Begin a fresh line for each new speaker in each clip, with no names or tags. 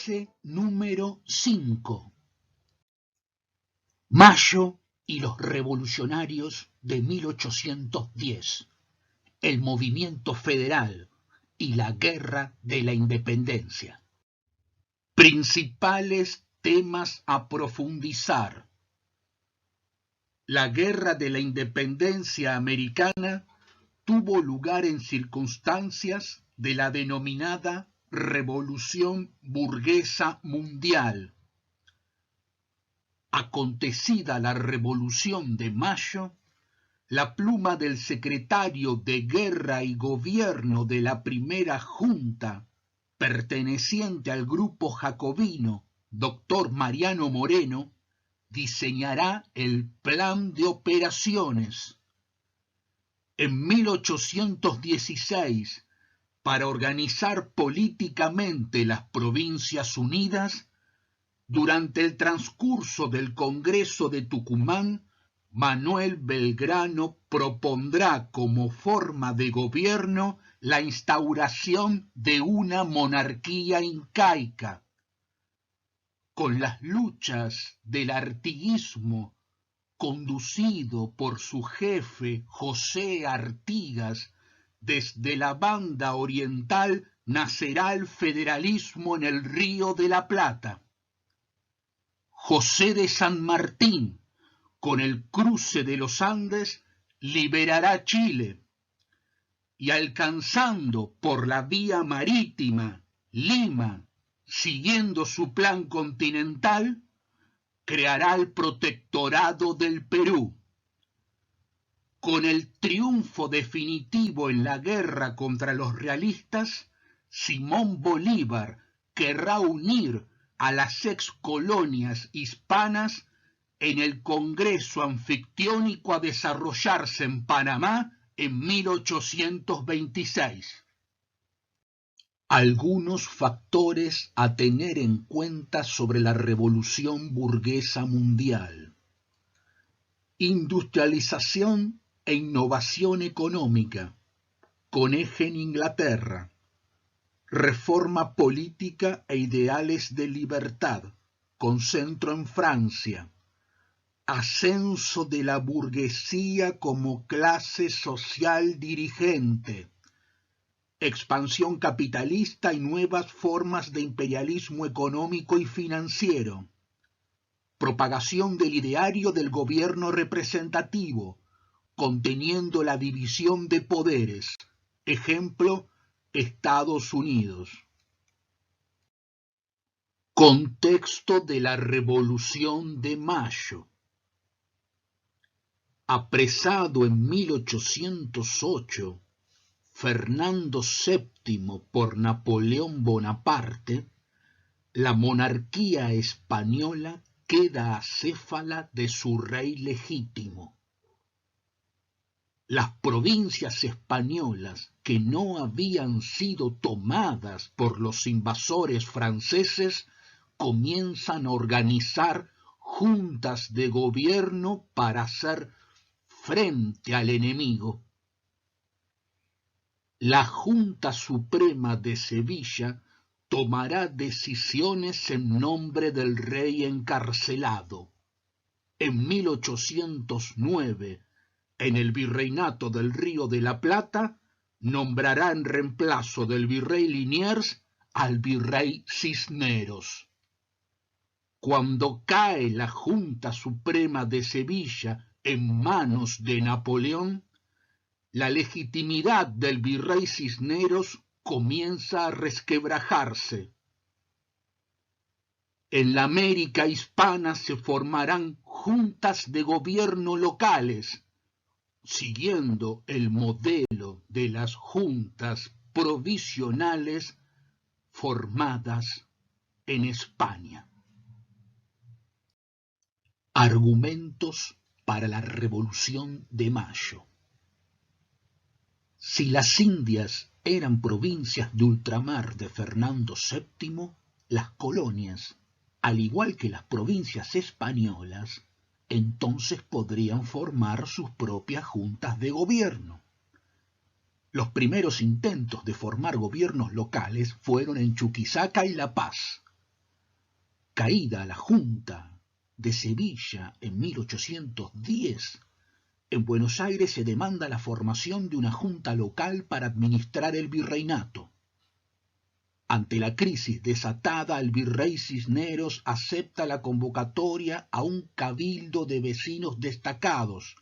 Clase número 5. Mayo y los revolucionarios de 1810. El movimiento federal y la guerra de la independencia. Principales temas a profundizar. La guerra de la independencia americana tuvo lugar en circunstancias de la denominada Revolución Burguesa Mundial. Acontecida la Revolución de Mayo, la pluma del secretario de Guerra y Gobierno de la primera Junta, perteneciente al grupo jacobino, doctor Mariano Moreno, diseñará el plan de operaciones. En 1816, para organizar políticamente las Provincias Unidas, durante el transcurso del Congreso de Tucumán, Manuel Belgrano propondrá como forma de gobierno la instauración de una monarquía incaica. Con las luchas del artiguismo conducido por su jefe José Artigas, desde la banda oriental nacerá el federalismo en el Río de la Plata. José de San Martín, con el cruce de los Andes, liberará Chile y alcanzando por la vía marítima Lima, siguiendo su plan continental, creará el protectorado del Perú. Con el triunfo definitivo en la guerra contra los realistas, Simón Bolívar querrá unir a las ex colonias hispanas en el Congreso Anfictiónico a desarrollarse en Panamá en 1826. Algunos factores a tener en cuenta sobre la revolución burguesa mundial. Industrialización e innovación económica, con eje en Inglaterra. Reforma política e ideales de libertad, con centro en Francia. Ascenso de la burguesía como clase social dirigente. Expansión capitalista y nuevas formas de imperialismo económico y financiero. Propagación del ideario del gobierno representativo, conteniendo la división de poderes. Ejemplo, Estados Unidos. Contexto de la Revolución de Mayo. Apresado en 1808, Fernando VII por Napoleón Bonaparte, la monarquía española queda acéfala de su rey legítimo. Las provincias españolas que no habían sido tomadas por los invasores franceses comienzan a organizar juntas de gobierno para hacer frente al enemigo. La Junta Suprema de Sevilla tomará decisiones en nombre del rey encarcelado. En 1809, en el virreinato del Río de la Plata, nombrará en reemplazo del virrey Liniers al virrey Cisneros. Cuando cae la Junta Suprema de Sevilla en manos de Napoleón, la legitimidad del virrey Cisneros comienza a resquebrajarse. En la América hispana se formarán juntas de gobierno locales, siguiendo el modelo de las juntas provisionales formadas en España. Argumentos para la Revolución de Mayo. Si las Indias eran provincias de ultramar de Fernando VII, las colonias, al igual que las provincias españolas, entonces podrían formar sus propias juntas de gobierno. Los primeros intentos de formar gobiernos locales fueron en Chuquisaca y La Paz. Caída la Junta de Sevilla en 1810, en Buenos Aires se demanda la formación de una junta local para administrar el virreinato. Ante la crisis desatada, el virrey Cisneros acepta la convocatoria a un cabildo de vecinos destacados,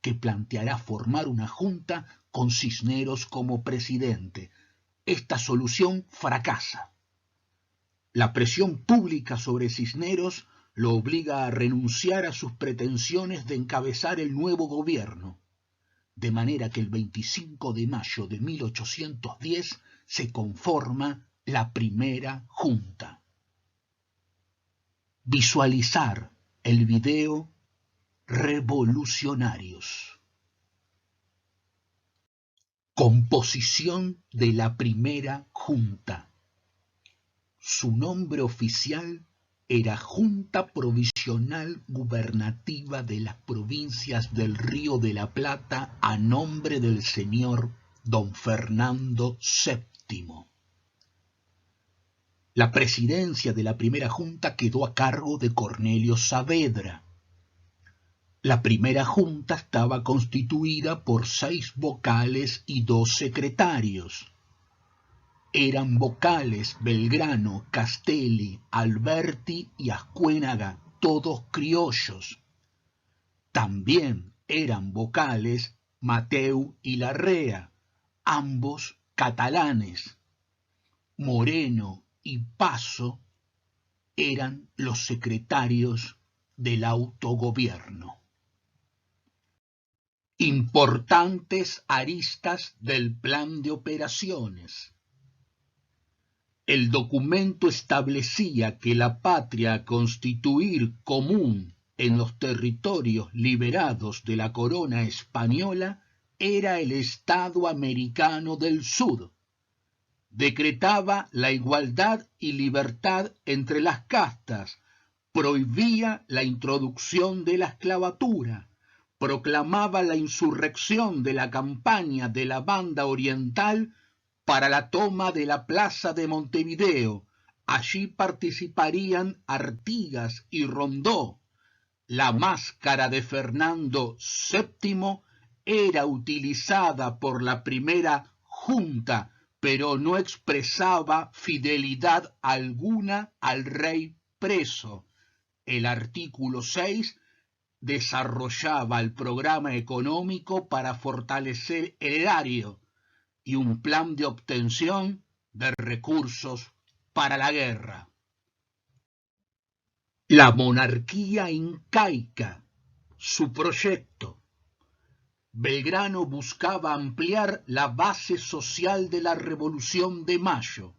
que planteará formar una junta con Cisneros como presidente. Esta solución fracasa. La presión pública sobre Cisneros lo obliga a renunciar a sus pretensiones de encabezar el nuevo gobierno, de manera que el 25 de mayo de 1810 se conforma la primera junta. Visualizar el video Revolucionarios. Composición de la primera junta. Su nombre oficial era Junta Provisional Gubernativa de las Provincias del Río de la Plata a nombre del señor don Fernando VII. La presidencia de la primera junta quedó a cargo de Cornelio Saavedra. La primera junta estaba constituida por 6 vocales y 2 secretarios. Eran vocales Belgrano, Castelli, Alberti y Ascuénaga, todos criollos. También eran vocales Mateu y Larrea, ambos catalanes. Moreno y Paso eran los secretarios del autogobierno. Importantes aristas del plan de operaciones. El documento establecía que la patria a constituir común en los territorios liberados de la corona española era el Estado americano del Sur. Decretaba la igualdad y libertad entre las castas, prohibía la introducción de la esclavatura, proclamaba la insurrección de la campaña de la Banda Oriental para la toma de la plaza de Montevideo. Allí participarían Artigas y Rondó. La máscara de Fernando VII era utilizada por la primera junta, pero no expresaba fidelidad alguna al rey preso. El artículo 6 desarrollaba el programa económico para fortalecer el erario y un plan de obtención de recursos para la guerra. La monarquía incaica, su proyecto. Belgrano buscaba ampliar la base social de la Revolución de Mayo.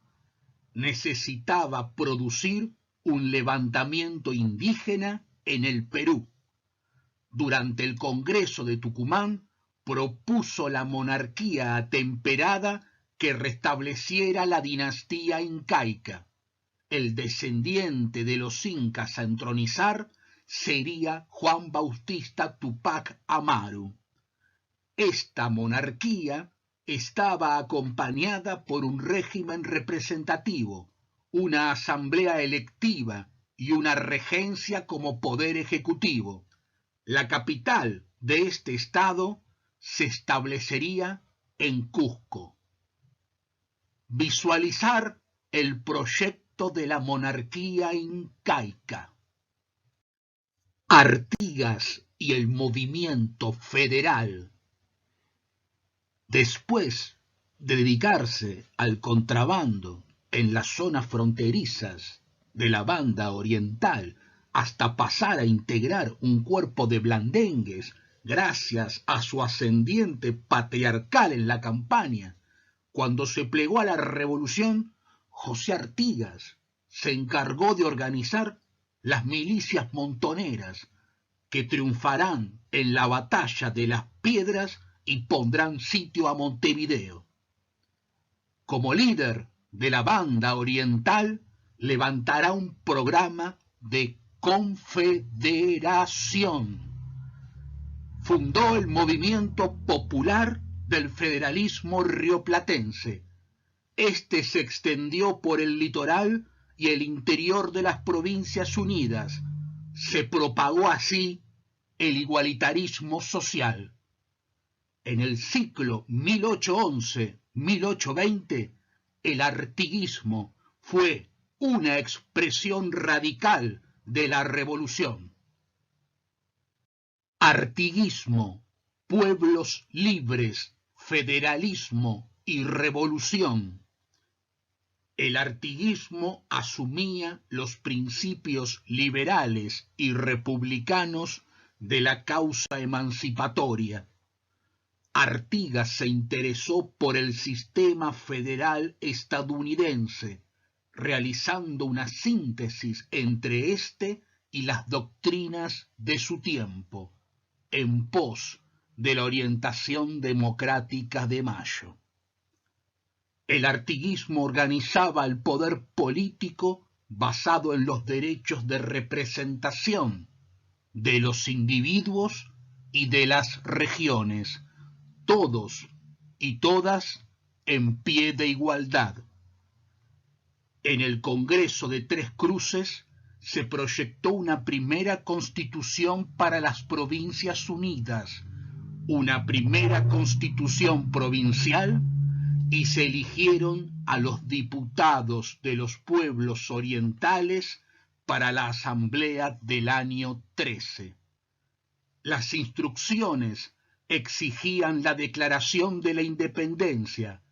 Necesitaba producir un levantamiento indígena en el Perú. Durante el Congreso de Tucumán, propuso la monarquía atemperada que restableciera la dinastía incaica. El descendiente de los incas a entronizar sería Juan Bautista Tupac Amaru. Esta monarquía estaba acompañada por un régimen representativo, una asamblea electiva y una regencia como poder ejecutivo. La capital de este estado se establecería en Cusco. Visualizar el proyecto de la monarquía incaica. Artigas y el movimiento federal. Después de dedicarse al contrabando en las zonas fronterizas de la Banda Oriental, hasta pasar a integrar un cuerpo de blandengues gracias a su ascendiente patriarcal en la campaña, cuando se plegó a la revolución, José Artigas se encargó de organizar las milicias montoneras que triunfarán en la batalla de las Piedras y pondrán sitio a Montevideo. Como líder de la Banda Oriental, levantará un programa de confederación. Fundó el movimiento popular del federalismo rioplatense. Este se extendió por el litoral y el interior de las Provincias Unidas. Se propagó así el igualitarismo social. En el ciclo 1811-1820, el artiguismo fue una expresión radical de la revolución. Artiguismo, pueblos libres, federalismo y revolución. El artiguismo asumía los principios liberales y republicanos de la causa emancipatoria. Artigas se interesó por el sistema federal estadounidense, realizando una síntesis entre este y las doctrinas de su tiempo, en pos de la orientación democrática de Mayo. El artiguismo organizaba el poder político basado en los derechos de representación de los individuos y de las regiones, todos y todas en pie de igualdad. En el Congreso de Tres Cruces se proyectó una primera constitución para las Provincias Unidas, una primera constitución provincial, y se eligieron a los diputados de los pueblos orientales para la Asamblea del año 13. Las instrucciones exigían la declaración de la independencia,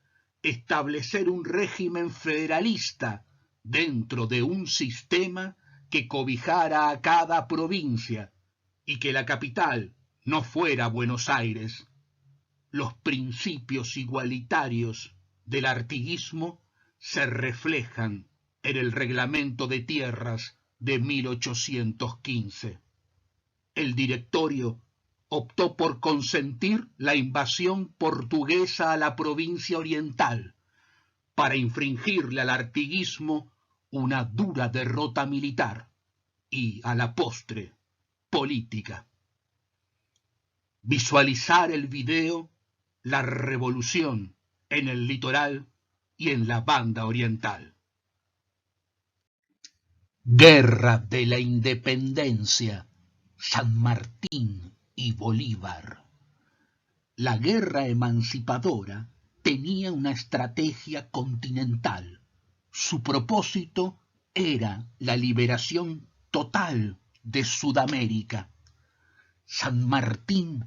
establecer un régimen federalista dentro de un sistema que cobijara a cada provincia y que la capital no fuera Buenos Aires. Los principios igualitarios del artiguismo se reflejan en el Reglamento de Tierras de 1815. El directorio optó por consentir la invasión portuguesa a la provincia oriental, para infringirle al artiguismo una dura derrota militar y, a la postre, política. Visualizar el video La revolución en el litoral y en la banda oriental. Guerra de la Independencia, San Martín y Bolívar. La guerra emancipadora tenía una estrategia continental. Su propósito era la liberación total de Sudamérica. San Martín,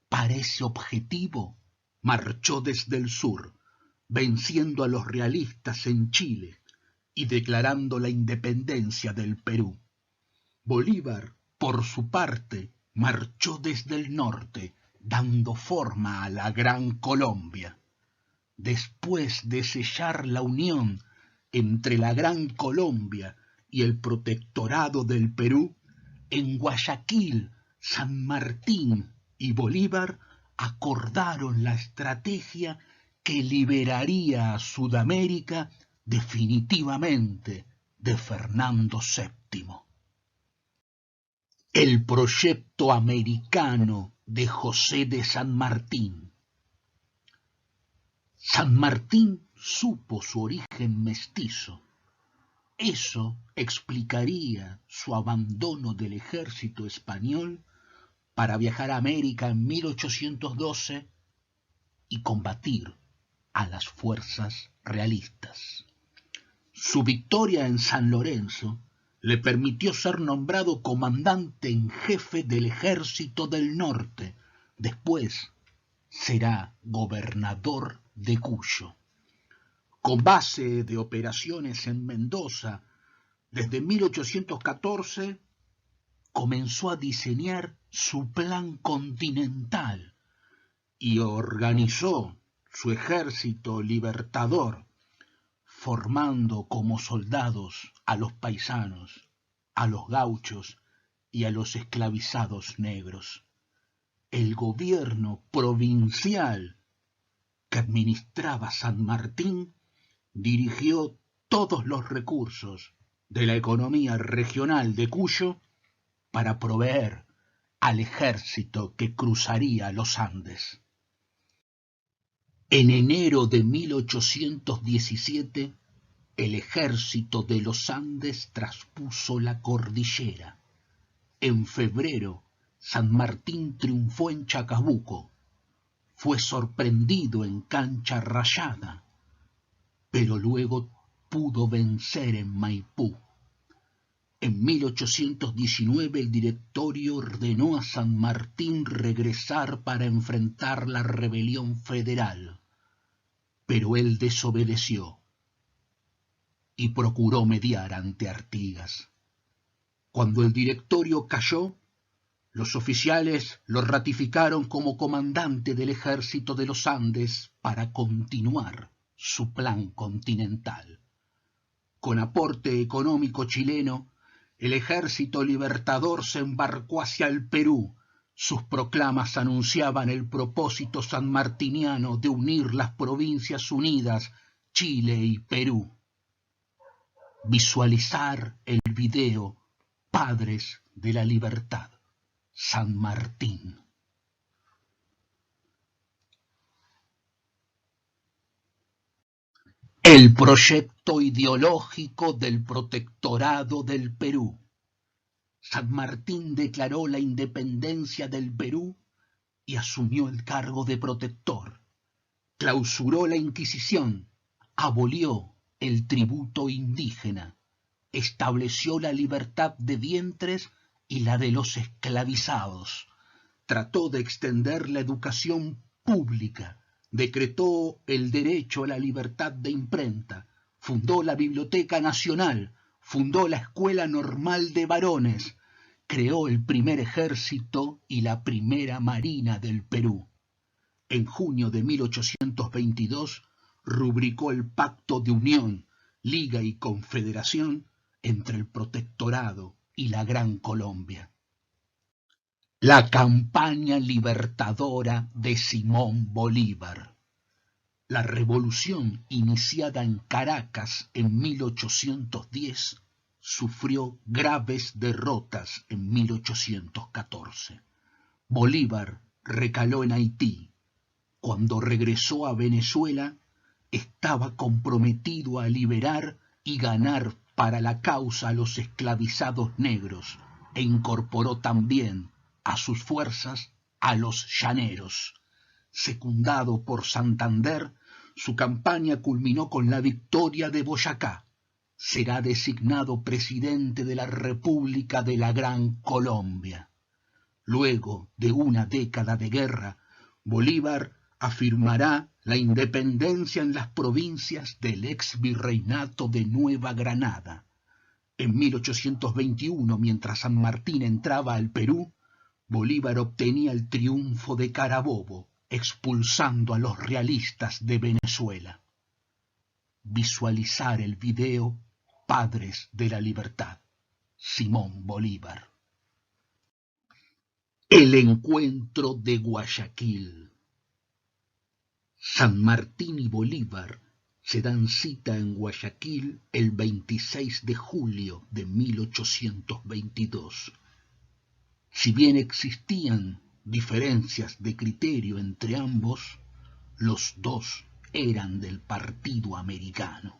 para ese objetivo, marchó desde el sur, venciendo a los realistas en Chile y declarando la independencia del Perú. Bolívar, por su parte, marchó desde el norte, dando forma a la Gran Colombia. Después de sellar la unión entre la Gran Colombia y el protectorado del Perú, en Guayaquil, San Martín y Bolívar acordaron la estrategia que liberaría a Sudamérica definitivamente de Fernando VII. El proyecto americano de José de San Martín. San Martín supo su origen mestizo. Eso explicaría su abandono del ejército español para viajar a América en 1812 y combatir a las fuerzas realistas. Su victoria en San Lorenzo le permitió ser nombrado comandante en jefe del Ejército del Norte. Después será gobernador de Cuyo. Con base de operaciones en Mendoza, desde 1814 comenzó a diseñar su plan continental y organizó su ejército libertador, formando como soldados a los paisanos, a los gauchos y a los esclavizados negros. El gobierno provincial que administraba San Martín dirigió todos los recursos de la economía regional de Cuyo para proveer al ejército que cruzaría los Andes. En enero de 1817, el ejército de los Andes traspuso la cordillera. En febrero, San Martín triunfó en Chacabuco. Fue sorprendido en Cancha Rayada, pero luego pudo vencer en Maipú. En 1819 el directorio ordenó a San Martín regresar para enfrentar la rebelión federal, pero él desobedeció y procuró mediar ante Artigas. Cuando el directorio cayó, los oficiales lo ratificaron como comandante del ejército de los Andes para continuar su plan continental. Con aporte económico chileno, el ejército libertador se embarcó hacia el Perú. Sus proclamas anunciaban el propósito sanmartiniano de unir las provincias unidas, Chile y Perú. Visualizar el video Padres de la Libertad, San Martín. El proyecto ideológico del protectorado del Perú. San Martín declaró la independencia del Perú y asumió el cargo de protector. Clausuró la Inquisición, abolió el tributo indígena, estableció la libertad de vientres y la de los esclavizados. Trató de extender la educación pública, decretó el derecho a la libertad de imprenta, fundó la Biblioteca Nacional, fundó la Escuela Normal de Varones, creó el primer ejército y la primera marina del Perú. En junio de 1822 rubricó el Pacto de Unión, Liga y Confederación entre el Protectorado y la Gran Colombia. La campaña libertadora de Simón Bolívar. La revolución iniciada en Caracas en 1810 sufrió graves derrotas en 1814. Bolívar recaló en Haití. Cuando regresó a Venezuela, estaba comprometido a liberar y ganar para la causa a los esclavizados negros e incorporó también a sus fuerzas a los llaneros. Secundado por Santander, su campaña culminó con la victoria de Boyacá. Será designado presidente de la República de la Gran Colombia. Luego de una década de guerra, Bolívar afirmará la independencia en las provincias del ex virreinato de Nueva Granada. En 1821, mientras San Martín entraba al Perú, Bolívar obtenía el triunfo de Carabobo, expulsando a los realistas de Venezuela. Visualizar el video Padres de la Libertad, Simón Bolívar. El encuentro de Guayaquil. San Martín y Bolívar se dan cita en Guayaquil el 26 de julio de 1822. Si bien existían diferencias de criterio entre ambos, los dos eran del Partido Americano.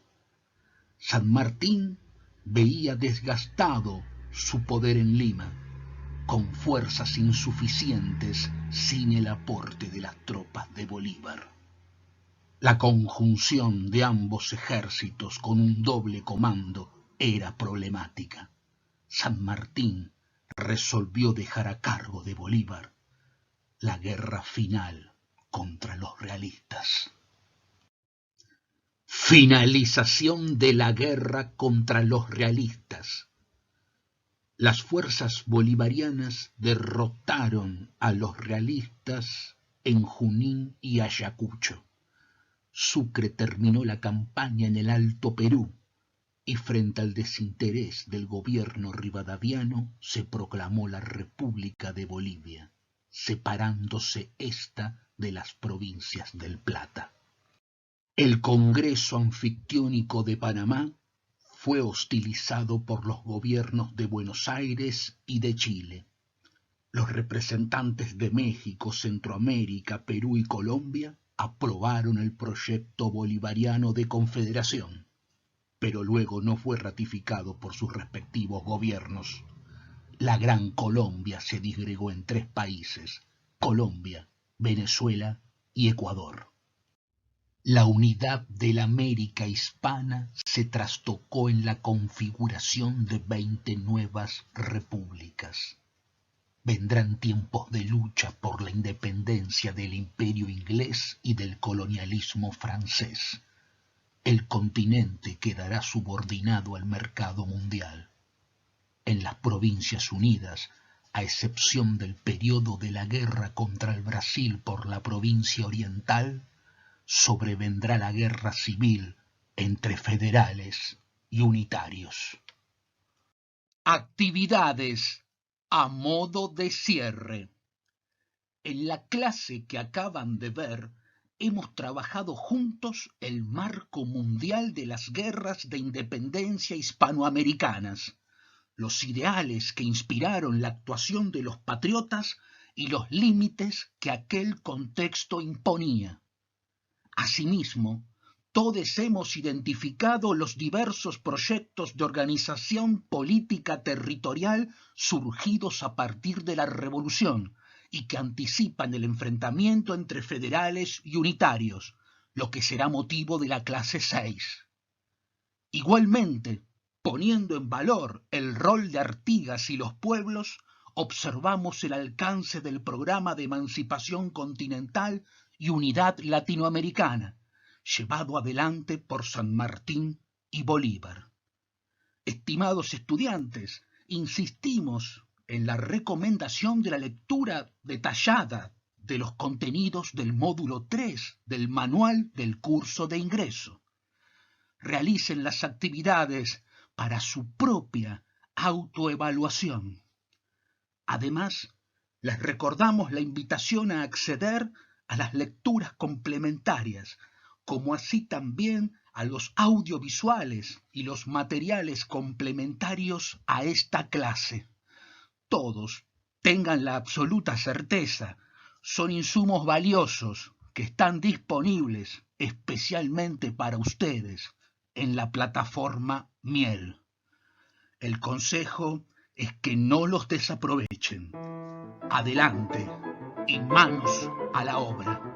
San Martín veía desgastado su poder en Lima, con fuerzas insuficientes sin el aporte de las tropas de Bolívar. La conjunción de ambos ejércitos con un doble comando era problemática. San Martín resolvió dejar a cargo de Bolívar la guerra final contra los realistas. Finalización de la guerra contra los realistas. Las fuerzas bolivarianas derrotaron a los realistas en Junín y Ayacucho. Sucre terminó la campaña en el Alto Perú y frente al desinterés del gobierno rivadaviano se proclamó la República de Bolivia, separándose ésta de las provincias del Plata. El Congreso Anfictiónico de Panamá fue hostilizado por los gobiernos de Buenos Aires y de Chile. Los representantes de México, Centroamérica, Perú y Colombia aprobaron el proyecto bolivariano de confederación, pero luego no fue ratificado por sus respectivos gobiernos. La Gran Colombia se disgregó en 3 países: Colombia, Venezuela y Ecuador. La unidad de la América hispana se trastocó en la configuración de 20 nuevas repúblicas. Vendrán tiempos de lucha por la independencia del imperio inglés y del colonialismo francés. El continente quedará subordinado al mercado mundial. En las Provincias Unidas, a excepción del periodo de la guerra contra el Brasil por la provincia oriental, sobrevendrá la guerra civil entre federales y unitarios. Actividades a modo de cierre. En la clase que acaban de ver, hemos trabajado juntos el marco mundial de las guerras de independencia hispanoamericanas, los ideales que inspiraron la actuación de los patriotas y los límites que aquel contexto imponía. Asimismo, todos hemos identificado los diversos proyectos de organización política territorial surgidos a partir de la Revolución y que anticipan el enfrentamiento entre federales y unitarios, lo que será motivo de la clase 6. Igualmente, poniendo en valor el rol de Artigas y los pueblos, observamos el alcance del programa de emancipación continental y unidad latinoamericana, llevado adelante por San Martín y Bolívar. Estimados estudiantes, insistimos en la recomendación de la lectura detallada de los contenidos del módulo 3 del manual del curso de ingreso. Realicen las actividades para su propia autoevaluación. Además, les recordamos la invitación a acceder a las lecturas complementarias, como así también a los audiovisuales y los materiales complementarios a esta clase. Todos, tengan la absoluta certeza, son insumos valiosos que están disponibles especialmente para ustedes en la plataforma Miel. El consejo es que no los desaprovechen. Adelante y manos a la obra.